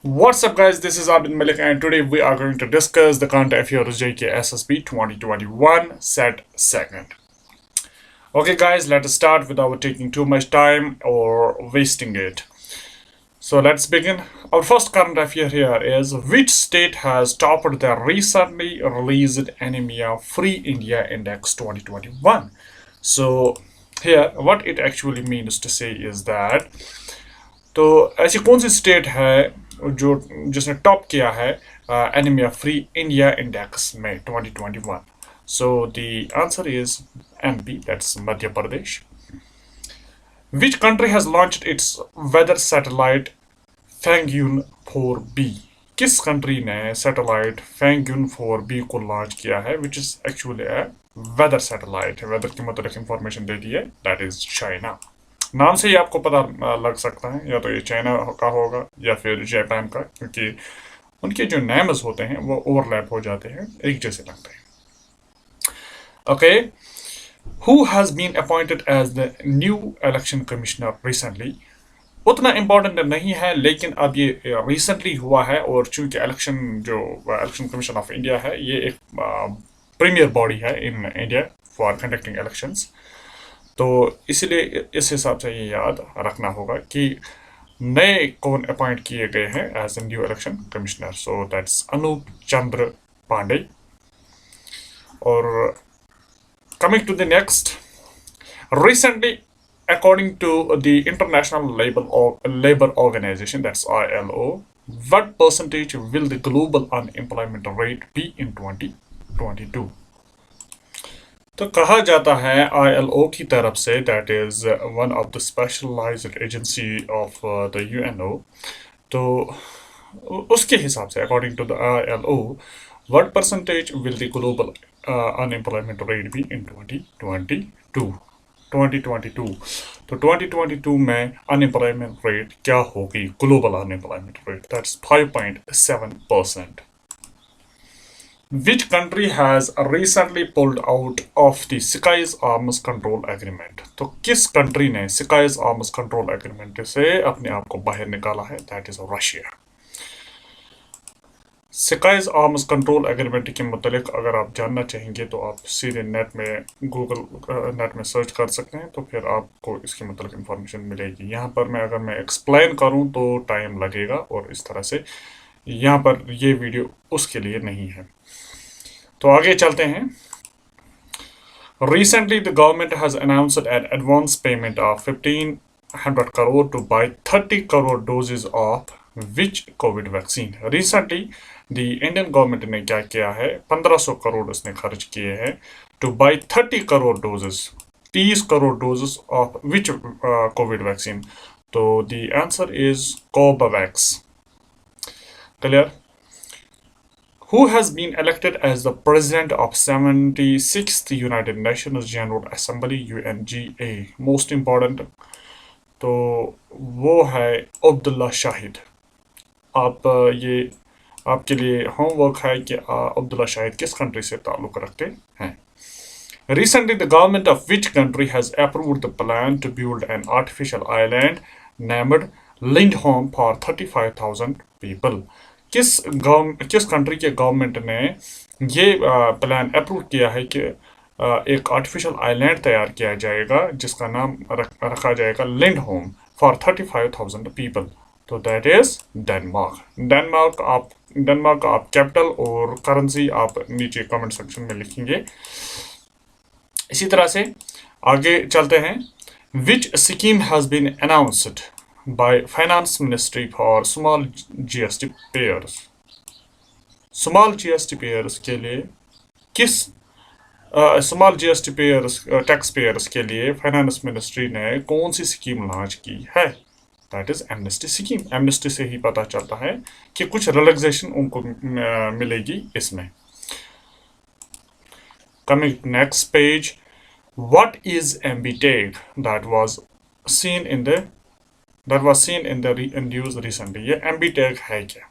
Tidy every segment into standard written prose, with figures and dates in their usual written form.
What's up guys, this is Eabid Malik and today we are going to discuss the current affairs JKSSB 2021 set second. Okay guys, let us start without taking too much time or wasting it. So let's begin. Our first current affair here is which state has topped the recently released Anemia Free India Index 2021. So here what it actually means to say is that तो ऐसी कौन सी state है जो जिसने top किया है anaemia free India index में 2021. So the answer is MP, that's Madhya Pradesh. Which country has launched its weather satellite Fengyun 4B. किस कंट्री ने सैटेलाइट फैंग्यून 4B को लॉन्च किया है, which is actually a weather satellite. Weather की मतलब information दे दी है, that is China. नाम से ही आपको पता लग सकता है या तो ये चाइना का होगा या फिर जापान का, क्योंकि उनके जो नेम्स होते हैं वो ओवरलैप हो जाते हैं, एक जैसे लगते हैं. Okay, who has been appointed as the new election commissioner recently. उतना इम्पोर्टेंट नहीं है, लेकिन अब ये रिसेंटली हुआ है और चूंकि इलेक्शन कमीशन ऑफ इंडिया है, ये एक प्रीमियर बॉडी है in India for conducting elections. तो इसलिए इस हिसाब से ये याद रखना होगा कि नए कौन अपॉइंट किए गए हैं as a new election commissioner. So that's Anup Chandra Pandey. और coming to the next, recently according to the International Labour Organization, that's ILO, what percentage will the global unemployment rate be in 2022? तो कहा जाता है ILO की तरफ से, that is one of the specialized agency of the UNO. तो उसके हिसाब से according to the ILO, what percentage will the global unemployment rate be in 2022. तो 2022 में अनएम्प्लॉयमेंट रेट क्या होगी, global unemployment rate, that's 5.7%. Which country has recently pulled out of the Skies Arms Control Agreement? तो किस country ने Skies Arms Control Agreement से अपने आप को बाहर निकाला है? That is Russia. Skies Arms Control Agreement के मुतालिक अगर आप जानना चाहेंगे तो आप सीधे नेट में नेट में सर्च कर सकते हैं, तो फिर आपको इसके मुतालिक इंफॉर्मेशन मिलेगी. यहाँ पर अगर मैं एक्सप्लेन करूँ तो टाइम लगेगा, और इस तरह से यहाँ पर ये वीडियो उसके लिए नहीं है. तो आगे चलते हैं. Recently, the government has announced an advance payment of 1,500 crore to buy 30 crore doses of which COVID vaccine? Recently, the Indian government ने क्या किया है, 1500 करोड़ उसने खर्च किए हैं to buy 30 crore doses, 30 crore doses of which COVID vaccine? तो the answer is Covovax. Clear? Who has been elected as the president of 76th United Nations General Assembly UNGA? Most important, तो वो है अब्दुल्ला शाहिद. आप ये आपके लिए होमवर्क है कि अब्दुल्ला शाहिद किस कंट्री से ताल्लुक़ रखते हैं. Recently, the government of which country has approved the plan to build an artificial island named Lindholm for 35,000 people? किस कंट्री के गवर्नमेंट ने ये प्लान अप्रूव किया है कि एक आर्टिफिशियल आइलैंड तैयार किया जाएगा जिसका नाम रखा जाएगा लिंडहोम फॉर 35,000 पीपल. तो दैट इज डेनमार्क. डेनमार्क का आप कैपिटल और करेंसी आप नीचे कमेंट सेक्शन में लिखेंगे. इसी तरह से आगे चलते हैं. Which scheme has been announced by Finance Ministry for small GST payers? Small GST payers के लिए किस small GST payers tax payers के लिए फाइनेंस मिनिस्ट्री ने कौन सी स्कीम लॉन्च की है? That is amnesty scheme. Amnesty से ही पता चलता है कि कुछ रिलैक्सेशन उनको मिलेगी इसमें. Coming next page, what is Embitech that was seen in the news recently? ये एम्बीटेक है क्या?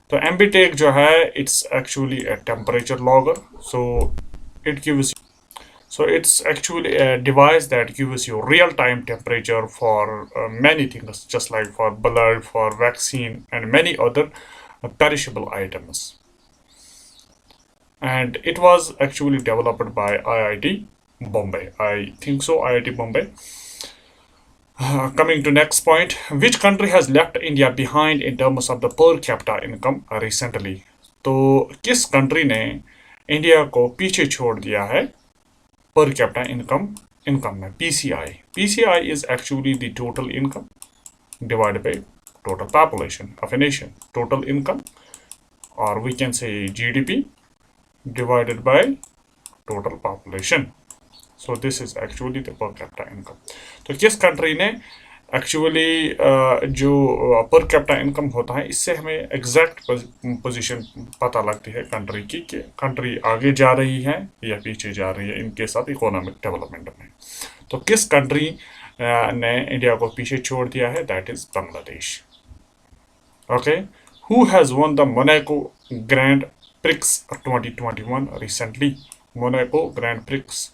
तो एम्बीटेक जो है, it's actually a temperature logger. So So it's actually a device that gives you real-time temperature for many things, just like for blood, for vaccine, and many other perishable items. And it was actually developed by IIT Bombay. I think so, IIT Bombay. Coming to next point, which country has left India behind in terms of the per capita income recently? तो किस country ने India को पीछे छोड़ दिया है per capita income में? PCI is actually the total income divided by total population of a nation. Total income, or we can say GDP divided by total population. So this is actually the per capita income. तो किस country ने actually जो per capita income होता है, इससे हमें exact position पता लगती है कंट्री की, कि कंट्री आगे जा रही है या पीछे जा रही है इनके साथ इकोनॉमिक डेवलपमेंट में. तो किस कंट्री ने इंडिया को पीछे छोड़ दिया है? That is Bangladesh. Okay. Who has one the Monaco grand prix 2021 recently? Monaco grand prix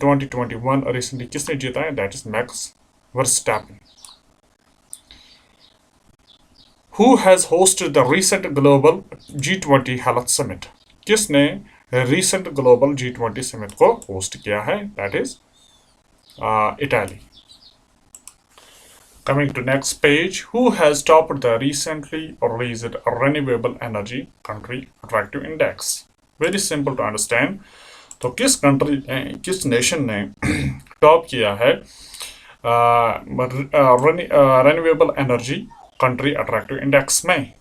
2021 recently किसने जीता है? That is max Verstappen. Who has hosted the recent global G20 health summit? किसने recent global G20 summit को host किया है? That is Italy. Coming to next page, who has topped the recently released renewable energy country attractive index? Very simple to understand. तो किस country, किस nation ने top किया है renewable energy country attractive index में?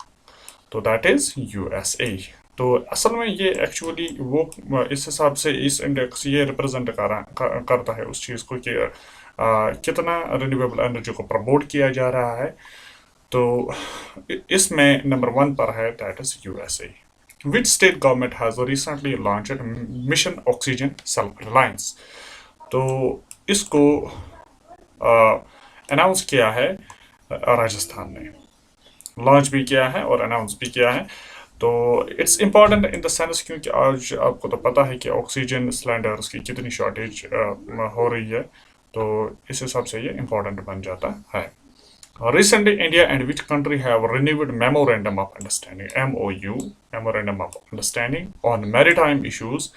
तो दैट इज यूएसए. तो असल में ये एक्चुअली वो इस हिसाब से इस इंडेक्स ये रिप्रेजेंट करता है उस चीज़ को कि कितना रिन्यूएबल एनर्जी को प्रमोट किया जा रहा है. तो इसमें नंबर 1 पर है, that is USA. Which state government has recently launched Mission Oxygen Self-Reliance? तो इसको अनाउंस किया है राजस्थान ने, लॉन्च भी किया है और अनाउंस भी किया है. तो it's important in the sense क्योंकि आज आपको तो पता है कि ऑक्सीजन सिलेंडर्स की कितनी शॉर्टेज हो रही है, तो इस हिसाब से ये इम्पॉर्टेंट बन जाता है. Recently, India and which country have renewed Memorandum of Understanding (MOU), Memorandum of Understanding on maritime issues,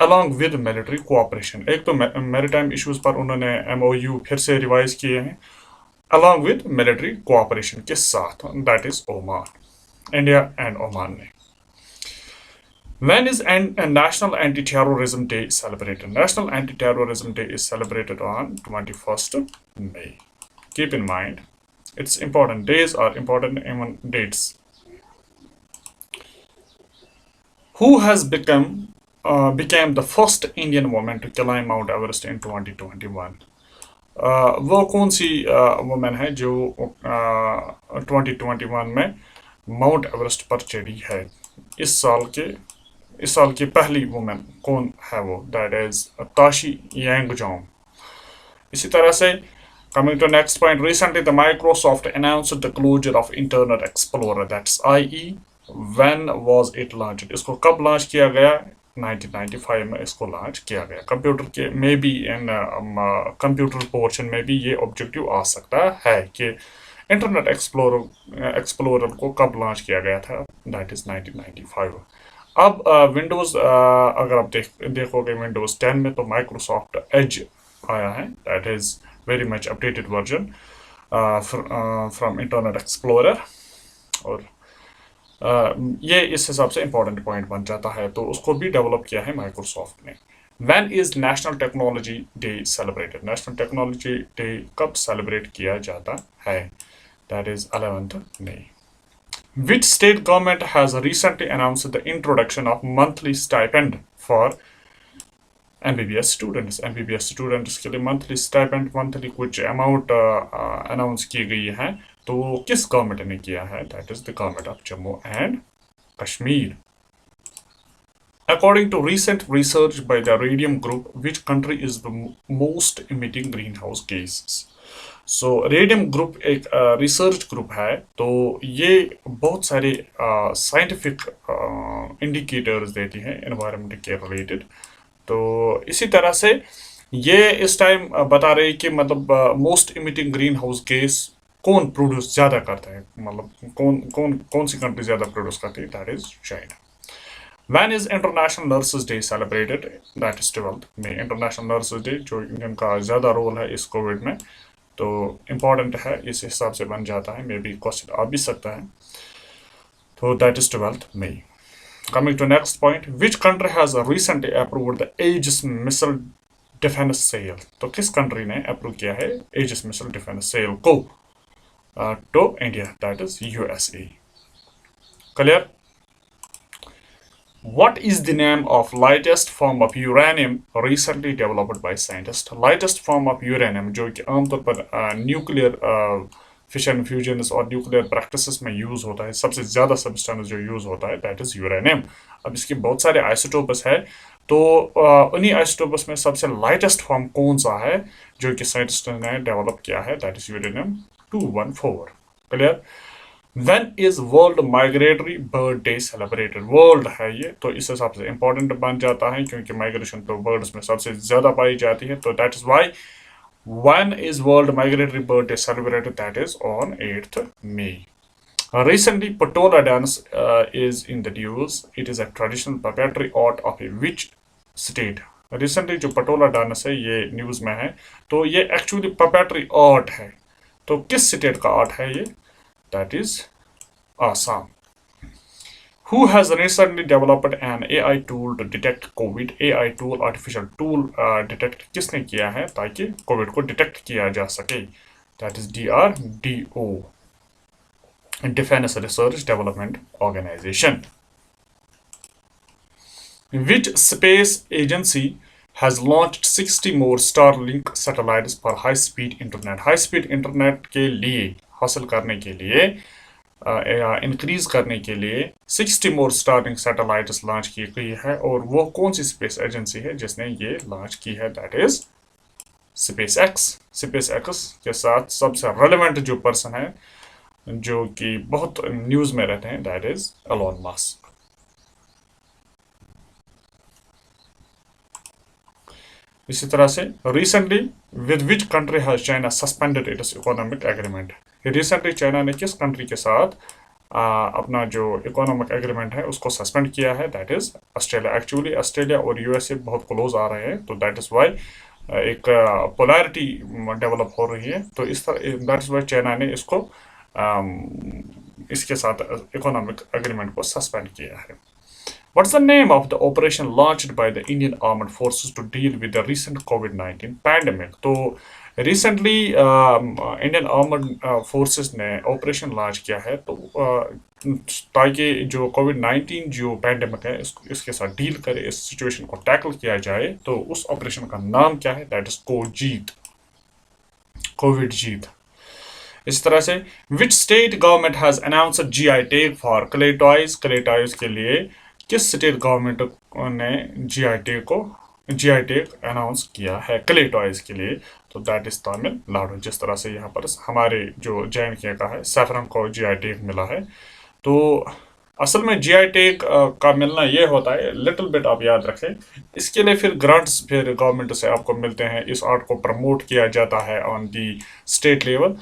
along with military cooperation. एक तो maritime issues पर उन्होंने MOU फिर से रिवाइज किए हैं, along with military cooperation के साथ. That is Oman, India and Oman ने. When is National Anti-Terrorism Day celebrated? National Anti-Terrorism Day is celebrated on 21st May. Keep in mind, it's important. Days are important, even dates. Who has became the first Indian woman to climb Mount Everest in 2021? वो कौन सी women है जो 2021 में mount Everest पर चढ़ी है? इस साल की पहली वुमेन कौन है वो? That is Tashi Yangjom. इसी तरह से coming to next point, recently the Microsoft announced the closure of Internet Explorer, that's IE. When was it launched? इसको कब लॉन्च किया गया? 1995 में इसको लॉन्च किया गया. कंप्यूटर के may be in computer portion में भी ये ऑब्जेक्टिव आ सकता है कि इंटरनेट एक्सप्लोरर को कब लॉन्च किया गया था? That is 1995. अब विंडोज़ अगर आप देखोगे विंडोज़ 10 में तो माइक्रोसॉफ्ट एज आया है, that is very much updated version from Internet Explorer. और ये इस हिसाब से इम्पोर्टेंट पॉइंट बन जाता है, तो उसको भी डेवलप किया है माइक्रोसॉफ्ट ने. When is National Technology Day celebrated? National Technology Day कब सेलिब्रेट किया जाता है? That is 11th May. Which state government has recently announced the introduction of monthly stipend for MBBS students? MBBS students के लिए monthly stipend, monthly कुछ amount announce की गई है. तो किस गवर्नमेंट ने किया है? That is the government of Jammu and Kashmir. According to recent research by the Radium Group, which country is the most emitting greenhouse gases? So Radium Group एक रिसर्च ग्रुप है, तो ये बहुत सारे साइंटिफिक इंडिकेटर्स देती हैं एनवायरनमेंट के रिलेटेड. तो इसी तरह से ये इस टाइम बता रहे हैं कि मतलब most emitting green house gas कौन प्रोड्यूस ज़्यादा करता है, मतलब कौन कौन कौन सी कंट्री ज़्यादा प्रोड्यूस करती है, that is China. When is International Nurses Day celebrated? That is 12th May। International Nurses Day जो इनका ज़्यादा रोल है इस कोविड में, तो इम्पॉर्टेंट है, इस हिसाब से बन जाता है, मे बी क्वेश्चन आ भी सकता है। तो that is 12th May। Coming to next point, which country has recently approved the Aegis missile defense sale? तो किस कंट्री ने अप्रूव किया है Aegis missile defense sale को to India? That is USA। Clear? What is the name of lightest form of uranium recently developed by scientists? Lightest form of uranium जो कि आमतौर पर न्यूक्लियर फिशन फ्यूजन और nuclear practices में use होता है, सबसे ज़्यादा सब्सटेंस जो यूज़ होता है दैट इज़ यूरेनियम। अब इसके बहुत सारे आइसोटोप्स है, तो उन्हीं आइसोटोप्स में सबसे लाइटेस्ट फॉर्म कौन सा है जो कि साइंटिस्ट ने डेवलप किया है, that is uranium 214। Clear? When is World Migratory Bird Day celebrated? World है ये, तो इस हिसाब से इंपॉर्टेंट बन जाता है क्योंकि माइग्रेशन तो बर्ड्स में सबसे ज़्यादा पाई जाती है, तो that is why when is World Migratory Bird Day celebrated? That is on 8th May। Recently, Patola dance is in the news. It is a traditional puppetry art of a which state? Recently जो Patola dance है ये news में है, तो ये actually puppetry art है, तो किस स्टेट का आर्ट है ये? That is Assam। Who has recently developed an AI tool to detect COVID? AI tool, artificial tool detect किसने किया है ताकि कोविड को डिटेक्ट किया जा सके? That is DRDO, Defense Research Development Organization। Which space agency has launched 60 more Starlink satellites for high-speed internet? High-speed internet के लिए हासिल करने के लिए इंक्रीज करने के लिए 60 मोर स्टारलिंक सैटेलाइट्स लॉन्च की गई है, और वो कौन सी स्पेस एजेंसी है जिसने ये लॉन्च की है? That is space x. Space x के साथ सबसे रेलेवेंट जो पर्सन है जो कि बहुत न्यूज़ में रहते हैं दैट इज एलोन मस्क। इसी तरह से recently with which country has China suspended it's economic agreement? Recently China ने किस कंट्री के साथ अपना जो इकोनॉमिक एग्रीमेंट है उसको सस्पेंड किया है? That is Australia. Actually Australia और यूएसए बहुत क्लोज आ रहे हैं, तो दैट इज वाई एक पोलैरिटी डेवलप हो रही है, तो इस तरह दैट इज वाई चाइना ने इसको इसके साथ इकोनॉमिक एग्रीमेंट को सस्पेंड किया है। What's the name of the operation launched by the Indian Armed Forces to deal with the recent COVID-19 pandemic? तो recently Indian Armed Forces ने ऑपरेशन लॉन्च किया है, तो ताकि जो COVID-19 जो पैंडमिक है इसके साथ डील करे, इस सिचुएशन को टैकल किया जाए, तो उस ऑपरेशन का नाम क्या है? दैट इज कोविड जीत। इस तरह से which state government has announced GI tag for clay toys? Clay toys के लिए किस स्टेट गवर्नमेंट ने GI टैग अनाउंस किया है क्ले टॉयज के लिए? तो दैट इज तमिलनाडु। जिस तरह से यहाँ पर हमारे जो JNK का है सैफरन को GI टैग मिला है, तो असल में GI टैग का मिलना ये होता है, लिटिल बिट आप याद रखें, इसके लिए फिर ग्रांट्स फिर गवर्नमेंट से आपको मिलते हैं, इस आर्ट को प्रमोट किया जाता है ऑन दी स्टेट लेवल,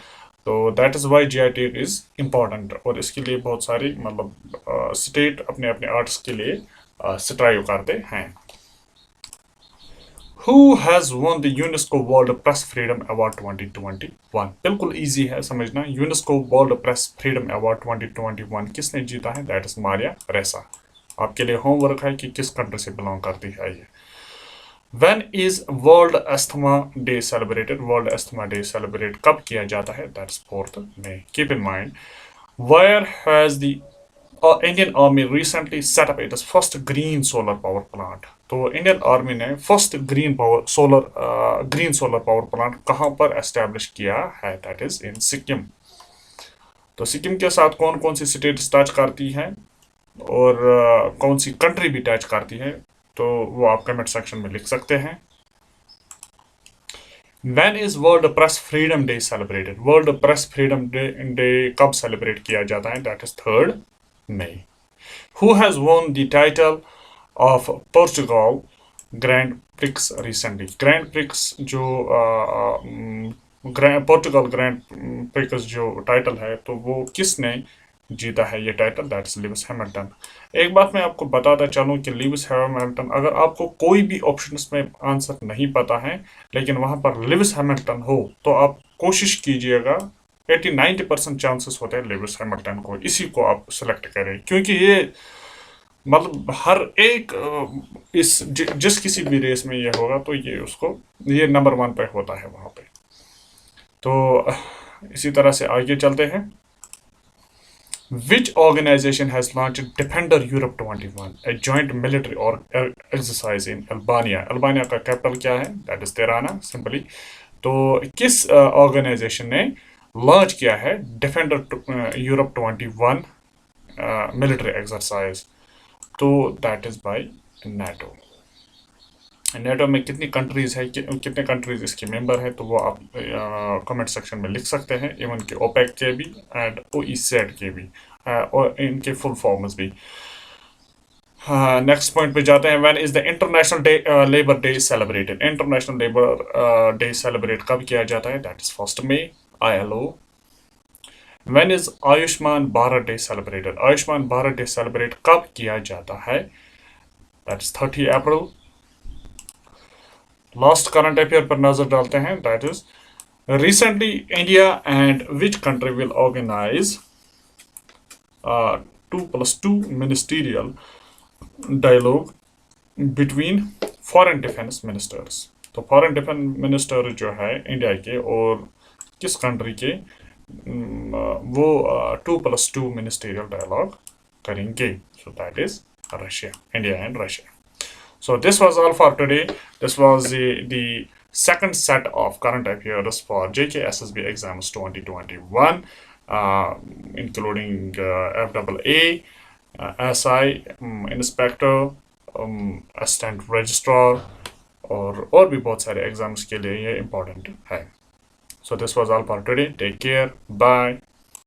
तो that is why GI tag is important, और इसके लिए बहुत सारी मतलब स्टेट अपने अपने आर्ट्स के लिए स्ट्राइव करते हैं। Who has won the UNESCO World Press Freedom Award 2021? बिल्कुल इजी है समझना, UNESCO world press freedom award 2021 किसने जीता है? दैट इज मारिया रेसा। आपके लिए होमवर्क है कि किस कंट्री से बिलोंग करती है ये। When is World Asthma Day celebrated? World Asthma Day celebrate कब किया जाता है? That's 4th May। Keep in mind, where has the Indian Army recently set up its first green solar power plant? तो Indian army ने first green solar power plant कहाँ पर establish किया है? That is in Sikkim. तो सिक्किम के साथ कौन कौन सी स्टेट्स टच करती हैं और कौन सी कंट्री भी टच करती है, तो वो आप कमेंट सेक्शन में लिख सकते हैं। When is World Press Freedom Day celebrated? World Press Freedom Day कब सेलिब्रेट किया जाता है? That is 3rd May। Who has won the title of Portugal grand prix recently. Grand prix जो पोर्टुगल ग्रैंड प्रिक्स जो टाइटल है, तो वो किसने जीता है ये title? That is Lewis Hamilton. एक बात मैं आपको बताता चलूं कि लुइस हैमिल्टन, अगर आपको कोई भी ऑप्शंस में आंसर नहीं पता है लेकिन वहां पर लुइस हैमिल्टन हो, तो आप कोशिश कीजिएगा, 80-90% चांसेस होते हैं लुइस हैमिल्टन को, इसी को आप सेलेक्ट करें, क्योंकि ये मतलब हर एक जिस किसी भी रेस में ये होगा तो ये उसको, ये नंबर 1 पे होता है वहां पे। तो इसी तरह से आगे चलते हैं। Which organization has launched Defender Europe 21, a joint military or exercise in Albania? Albania का कैपिटल क्या है? That is Tirana, simply. तो किस ऑर्गेनाइजेशन ने लॉन्च किया है डिफेंडर यूरोप 21 मिलिट्री एक्सरसाइज? तो that is by NATO. NATO में कितनी कंट्रीज है, कितने कंट्रीज इसके मेंबर है, तो वो आप कमेंट सेक्शन में लिख सकते हैं, इवन के ओपेक के भी एंड ओईसेड के भी, और इनके फुल फॉर्म्स भी। नेक्स्ट पॉइंट पे जाते हैं। When is the international day labour day celebrated? International labour day celebrate कब किया जाता है? That is 1 May, ILO। When is Ayushman Bharat day celebrated? Ayushman Bharat day celebrate कब किया जाता है? That is 30 April. Last current affair पर नजर डालते हैं। That is recently India and which country will organise 2+2 ministerial dialogue between foreign defence ministers? तो foreign defence minister जो है इंडिया के और किस कंट्री के, वो 2+2 मिनिस्टीरियल डायलॉग करेंगे? So that is Russia, India and Russia. So this was all for today. This was the second set of current affairs for JKSSB exams 2021, including FAA, SI, Inspector, Assistant Registrar, और भी बहुत सारे exams के लिए ये important है. So this was all for today. Take care. Bye.